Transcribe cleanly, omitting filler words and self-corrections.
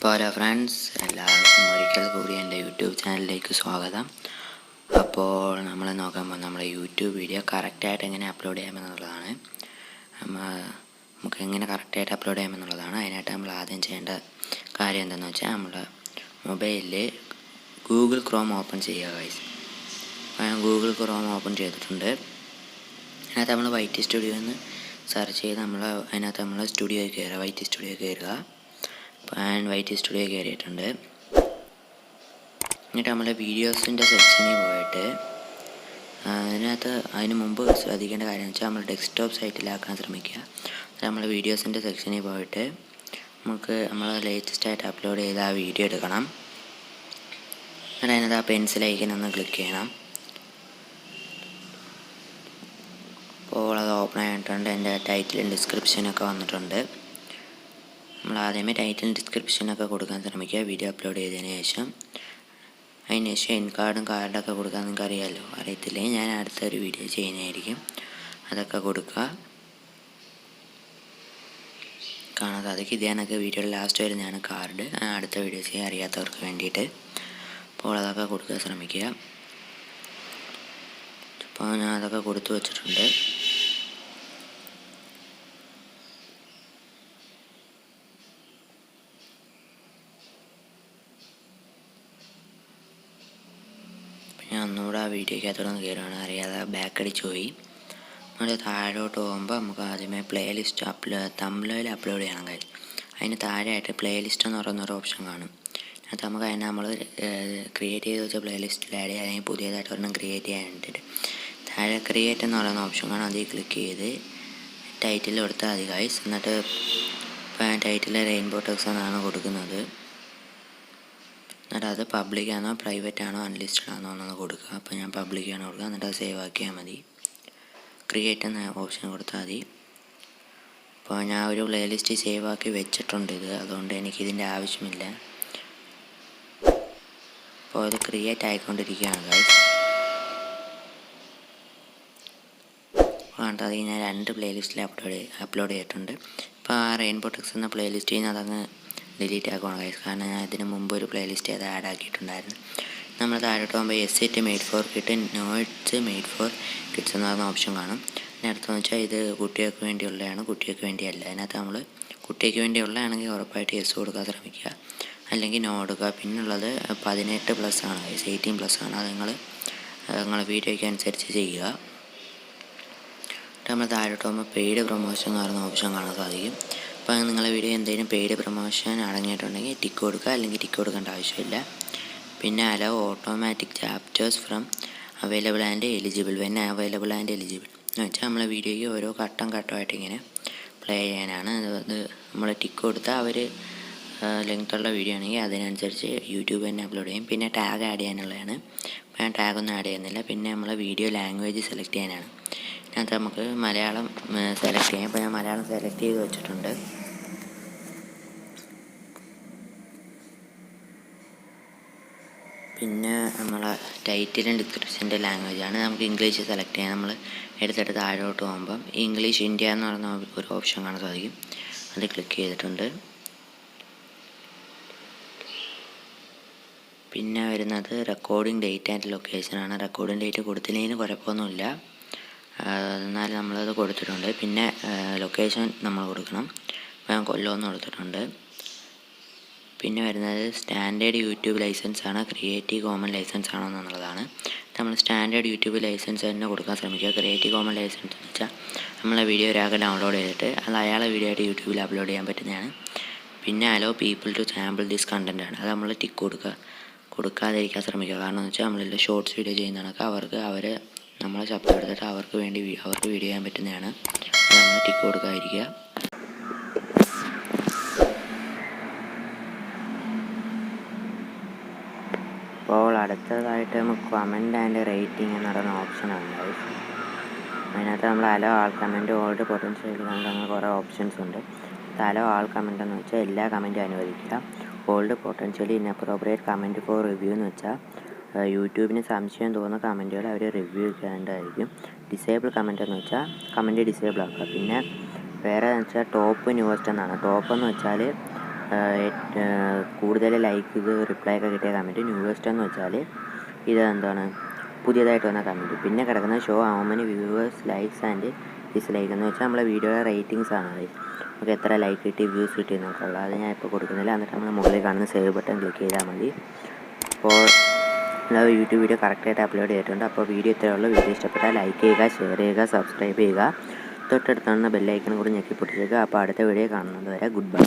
അപ്പോൾ ഫ്രണ്ട്സ് എല്ലാവർക്കും ഒരിക്കൽ കൂടി എൻ്റെ യൂട്യൂബ് ചാനലിലേക്ക് സ്വാഗതം. അപ്പോൾ നമ്മൾ നോക്കാൻ പോകുന്നത് നമ്മുടെ യൂട്യൂബ് വീഡിയോ കറക്റ്റായിട്ട് എങ്ങനെ അപ്ലോഡ് ചെയ്യാമെന്നുള്ളതാണ്. നമുക്ക് എങ്ങനെ കറക്റ്റായിട്ട് അപ്ലോഡ് ചെയ്യാമെന്നുള്ളതാണ്. അതിനായിട്ട് നമ്മൾ ആദ്യം ചെയ്യേണ്ട കാര്യം എന്താണെന്ന് വെച്ചാൽ നമ്മുടെ മൊബൈലിൽ ഗൂഗിൾ ക്രോം ഓപ്പൺ ചെയ്യുക ഗൈസ്. അപ്പോൾ ഞാൻ ഗൂഗിൾ ക്രോം ഓപ്പൺ ചെയ്തിട്ടുണ്ട്. അതിനകത്ത് നമ്മൾ വൈറ്റ് സ്റ്റുഡിയോ എന്ന് സെർച്ച് ചെയ്ത് അതിനകത്ത് നമ്മൾ സ്റ്റുഡിയോയിൽ കയറുക, വൈറ്റ് സ്റ്റുഡിയോ കയറുക. അപ്പോൾ ഞാൻ വൈറ്റ് സ്റ്റുഡിയോ കയറിയിട്ടുണ്ട്. എന്നിട്ട് നമ്മളെ വീഡിയോസിൻ്റെ സെക്ഷനിൽ പോയിട്ട് അതിന് മുമ്പ് ശ്രദ്ധിക്കേണ്ട കാര്യം എന്ന് വെച്ചാൽ നമ്മൾ ഡെസ്ക്ടോപ്പ് സൈറ്റിലാക്കാൻ ശ്രമിക്കുക. നമ്മൾ വീഡിയോസിൻ്റെ സെക്ഷനിൽ പോയിട്ട് നമ്മൾ ലേറ്റസ്റ്റ് ആയിട്ട് അപ്ലോഡ് ചെയ്ത ആ വീഡിയോ എടുക്കണം. എന്നിട്ട് അതിനകത്ത് ആ പെൻസിൽ ഐക്കൺ ഒന്ന് ക്ലിക്ക് ചെയ്യണം. അപ്പോൾ അത് ഓപ്പൺ ആയിട്ടുണ്ട്. എൻ്റെ ടൈറ്റിലും ഡിസ്ക്രിപ്ഷനൊക്കെ വന്നിട്ടുണ്ട്. നമ്മൾ ആദ്യമേ ടൈറ്റിലും ഡിസ്ക്രിപ്ഷനൊക്കെ കൊടുക്കാൻ ശ്രമിക്കുക വീഡിയോ അപ്ലോഡ് ചെയ്തതിന് ശേഷം. അതിന് ശേഷം കാർഡൊക്കെ കൊടുക്കാൻ നിങ്ങൾക്ക് അറിയാമല്ലോ. അറിയത്തില്ലെങ്കിൽ ഞാൻ അടുത്തൊരു വീഡിയോ ചെയ്യുന്നതായിരിക്കും. അതൊക്കെ കൊടുക്കുക. കാണാൻ സാധിക്കും. ഇതേനൊക്കെ വീഡിയോയുടെ ലാസ്റ്റ് വരുന്നതാണ് കാർഡ്. അടുത്ത വീഡിയോ ചെയ്യാൻ അറിയാത്തവർക്ക് വേണ്ടിയിട്ട്. അപ്പോൾ അതൊക്കെ കൊടുക്കാൻ ശ്രമിക്കുക. അപ്പോൾ ഞാൻ അതൊക്കെ കൊടുത്തു വച്ചിട്ടുണ്ട്. ഞാൻ ഒന്നുകൂടെ ആ വീഡിയോക്കകത്തോടൊന്ന് കയറുകയാണ്. അറിയാതെ ബാക്ക് അടിച്ച് പോയി. നമ്മൾ താഴോട്ട് പോകുമ്പോൾ നമുക്ക് ആദ്യമേ പ്ലേലിസ്റ്റ് തംബ്നെയിൽ അപ്ലോഡ് ചെയ്യണം കഴിയും. അതിന് താഴെയായിട്ട് പ്ലേലിസ്റ്റ് എന്ന് പറയുന്നൊരു ഓപ്ഷൻ കാണും. അത് നമ്മൾ ക്രിയേറ്റ് ചെയ്ത് വെച്ച പ്ലേലിസ്റ്റിൽ ആഡ് ചെയ്യാൻ, അല്ലെങ്കിൽ പുതിയതായിട്ട് ഒരെണ്ണം ക്രിയേറ്റ് ചെയ്യാൻ വേണ്ടിയിട്ട് താഴെ ക്രിയേറ്റ് എന്ന് പറയുന്ന ഓപ്ഷൻ കാണും. അതിൽ ക്ലിക്ക് ചെയ്ത് ടൈറ്റിൽ കൊടുത്താൽ മതി ഗൈസ്. എന്നിട്ട് ഇപ്പോൾ ടൈറ്റിൽ റെയിൻബോ ടെക്സ് എന്നാണ് കൊടുക്കുന്നത്. എന്നിട്ട് അത് പബ്ലിക്കാണോ പ്രൈവറ്റ് ആണോ അൺലിസ്റ്റഡ് ആണോ എന്നൊന്ന് കൊടുക്കുക. അപ്പോൾ ഞാൻ പബ്ലിക്കാണ് കൊടുക്കുക. എന്നിട്ട് അത് സേവ് ആക്കിയാൽ മതി. ക്രിയേറ്റ് എന്ന ഓപ്ഷൻ കൊടുത്താൽ മതി. അപ്പോൾ ഞാൻ ഒരു പ്ലേലിസ്റ്റ് സേവ് ആക്കി വെച്ചിട്ടുണ്ട് അതുകൊണ്ട് എനിക്കിതിൻ്റെ ആവശ്യമില്ല. അപ്പോൾ ഇത് ക്രിയേറ്റ് ആയിക്കൊണ്ടിരിക്കുകയാണ് ഗൈസ്. അത് ഞാൻ 2 പ്ലേലിസ്റ്റിൽ അപ്ലോഡ് ചെയ്തിട്ടുണ്ട്. ഇപ്പോൾ ആ റെയിൻബോ ടെക്സ് എന്ന പ്ലേലിസ്റ്റിൽ നിന്ന് അതങ്ങ് ഡിലീറ്റ് ആക്കുകയാണ് ഗൈസ്. കാരണം ഞാൻ ഇതിന് മുമ്പ് ഒരു പ്ലേലിസ്റ്റ് അത് ആഡ് ആക്കിയിട്ടുണ്ടായിരുന്നു. നമ്മൾ താഴോട്ട് പോകുമ്പോൾ S made for kid, notes made for kids എന്ന് പറയുന്ന ഓപ്ഷൻ കാണും. അതിനർത്ഥം വെച്ചാൽ ഇത് കുട്ടികൾക്ക് വേണ്ടിയുള്ളതാണ്, കുട്ടികൾക്ക് വേണ്ടിയല്ല. അതിനകത്ത് നമ്മൾ കുട്ടിക്ക് വേണ്ടിയുള്ളതാണെങ്കിൽ ഉറപ്പായിട്ട് എസ് കൊടുക്കാൻ ശ്രമിക്കുക, അല്ലെങ്കിൽ നോ കൊടുക്കുക. പിന്നുള്ളത് 18+ ആണ് ഗൈസ്, 18+ ആണ്. അത് നിങ്ങൾ വീഡിയോയ്ക്ക് അനുസരിച്ച് ചെയ്യുക. നമ്മൾ താഴോട്ട് പോകുമ്പോൾ പെയ്ഡ് പ്രൊമോഷൻ എന്ന് പറയുന്ന ഓപ്ഷൻ കാണാൻ സാധിക്കും. അപ്പോൾ നിങ്ങളുടെ വീഡിയോ എന്തെങ്കിലും പെയ്ഡ് പ്രൊമോഷൻ അടങ്ങിയിട്ടുണ്ടെങ്കിൽ ടിക്ക് കൊടുക്കുക, അല്ലെങ്കിൽ ടിക്ക് കൊടുക്കേണ്ട ആവശ്യമില്ല. പിന്നെ hello automatic chapters from available and eligible when available and eligible എന്ന് വെച്ചാൽ നമ്മളെ വീഡിയോയ്ക്ക് ഓരോ ഘട്ടമായിട്ട് ഇങ്ങനെ പ്ലേ ചെയ്യാനാണ്. അത് നമ്മൾ ടിക്ക് കൊടുത്താൽ അവർ ലെങ്ത്തുള്ള വീഡിയോ ആണെങ്കിൽ അതിനനുസരിച്ച് യൂട്യൂബ് തന്നെ അപ്ലോഡ് ചെയ്യും. പിന്നെ ടാഗ് ആഡ് ചെയ്യാനുള്ളതാണ്. ഞാൻ ടാഗൊന്നും ആഡ് ചെയ്യുന്നില്ല. പിന്നെ നമ്മളെ വീഡിയോ ലാംഗ്വേജ് സെലക്ട് ചെയ്യാനാണ്. അതിനകത്ത് നമുക്ക് മലയാളം സെലക്ട് ചെയ്യാം. ഇപ്പോൾ ഞാൻ മലയാളം സെലക്ട് ചെയ്ത് വെച്ചിട്ടുണ്ട്. പിന്നെ നമ്മളെ ടൈറ്റിലും ഡിസ്ക്രിപ്ഷൻ്റെ ലാംഗ്വേജാണ്. നമുക്ക് ഇംഗ്ലീഷ് സെലക്ട് ചെയ്യാം. നമ്മൾ എടുത്തിട്ട് താഴോട്ട് പോകുമ്പം ഇംഗ്ലീഷ് ഇന്ത്യ എന്ന് പറയുന്ന ഒരു ഓപ്ഷൻ കാണാൻ സാധിക്കും. അത് ക്ലിക്ക് ചെയ്തിട്ടുണ്ട്. പിന്നെ വരുന്നത് റെക്കോർഡിംഗ് ഡേറ്റ് ആൻഡ് ലൊക്കേഷനാണ്. റെക്കോർഡിംഗ് ഡേറ്റ് കൊടുത്തില്ലെങ്കിൽ കുഴപ്പമൊന്നുമില്ല, എന്നാലും നമ്മളത് കൊടുത്തിട്ടുണ്ട്. പിന്നെ ലൊക്കേഷൻ നമ്മൾ കൊടുക്കണം. അപ്പോൾ ഞാൻ കൊല്ലമെന്ന് കൊടുത്തിട്ടുണ്ട്. പിന്നെ വരുന്നത് സ്റ്റാൻഡേർഡ് യൂട്യൂബ് ലൈസൻസ് ആണ്, ക്രിയേറ്റീവ് കോമൺ ലൈസൻസ് ആണോ എന്നുള്ളതാണ്. നമ്മൾ സ്റ്റാൻഡേർഡ് യൂട്യൂബ് ലൈസൻസ് തന്നെ കൊടുക്കാൻ ശ്രമിക്കുക. ക്രിയേറ്റീവ് കോമൺ ലൈസൻസ് എന്ന് വെച്ചാൽ നമ്മളെ വീഡിയോ ഒരാൾക്ക് ഡൗൺലോഡ് ചെയ്തിട്ട് അത് അയാളെ വീഡിയോ ആയിട്ട് യൂട്യൂബിൽ അപ്ലോഡ് ചെയ്യാൻ പറ്റുന്നതാണ്. പിന്നെ allow people to sample this content ആണ്. അത് നമ്മൾ ടിക്ക് കൊടുക്കാതിരിക്കാൻ ശ്രമിക്കുക. കാരണം എന്ന് വെച്ചാൽ നമ്മളെല്ലാം ഷോർട്സ് വീഡിയോ ചെയ്യുന്നതൊക്കെ അവർ നമ്മളെ ശബ്ദം എടുത്തിട്ട് അവർക്ക് വീഡിയോ ചെയ്യാൻ പറ്റുന്നതാണ്. അത് നമ്മൾ ടിക്ക് കൊടുക്കാതിരിക്കുക. അപ്പോൾ അടുത്തതായിട്ട് നമുക്ക് കമൻറ്റ് ആൻഡ് റേറ്റിംഗ് എന്ന് പറയുന്ന ഓപ്ഷനാണ്. അതിനകത്ത് നമ്മൾ അലോ ആൾ കമൻറ്റ്, ഓൾഡ് പൊട്ടൻഷ്യൽ കമൻറ്റ്, അങ്ങനെ കുറേ ഓപ്ഷൻസ് ഉണ്ട്. അലോ ആൾ കമൻറ്റ് എന്ന് വെച്ചാൽ എല്ലാ കമൻറ്റും അനുവദിക്കുക. Old potentially inappropriate comment four review എന്ന് വെച്ചാൽ യൂട്യൂബിന് സംശയം തോന്നുന്ന കമൻറ്റുകൾ അവർ റിവ്യൂ ചെയ്യേണ്ടതായിരിക്കും. ഡിസേബിൾ കമൻറ്റ് എന്ന് വെച്ചാൽ കമൻറ്റ് ഡിസേബിൾ ആക്കുക. പിന്നെ വേറെ എന്ന് വെച്ചാൽ ടോപ്പ് ന്യൂവസ്റ്റ് എന്നാണ്. ടോപ്പ് എന്ന് വെച്ചാൽ കൂടുതൽ ലൈക്ക് ഇത് റിപ്ലൈ ഒക്കെ കിട്ടിയ കമൻറ്റ് ന്യൂവസ്റ്റ് എന്ന് വെച്ചാൽ ഇത് എന്താണ് പുതിയതായിട്ട് വന്ന കമൻറ്റ്. പിന്നെ കിടക്കുന്ന show how many viewers likes and dislike എന്ന് വെച്ചാൽ നമ്മളെ വീഡിയോയുടെ റേറ്റിംഗ്സ് ആണ് അത്. നമുക്ക് എത്ര ലൈക്ക് കിട്ടി വ്യൂസ് കിട്ടി എന്നൊക്കെ ഉള്ളത് അത് ഞാൻ ഇപ്പോൾ കൊടുക്കുന്നില്ല. എന്നിട്ട് നമ്മൾ മുകളിൽ കാണുന്ന സേവ് ബട്ടൺ ക്ലിക്ക് ചെയ്താൽ മതി. അപ്പോൾ യൂട്യൂബ് വീഡിയോ കറക്റ്റായിട്ട് അപ്ലോഡ് ചെയ്തിട്ടുണ്ട്. അപ്പോൾ വീഡിയോ ഇത്രയേ ഉള്ളൂ. വീഡിയോ ഇഷ്ടപ്പെട്ടാൽ ലൈക്ക് ചെയ്യുക, ഷെയർ ചെയ്യുക, സബ്സ്ക്രൈബ് ചെയ്യുക, തൊട്ടടുത്ത് കാണുന്ന ബെല്ലൈക്കൺ കൂടി ഞെക്കി പൊട്ടിച്ചേക്കുക. അപ്പോൾ അടുത്ത വീഡിയോ കാണുന്നത് വരെ ഗുഡ് ബൈ.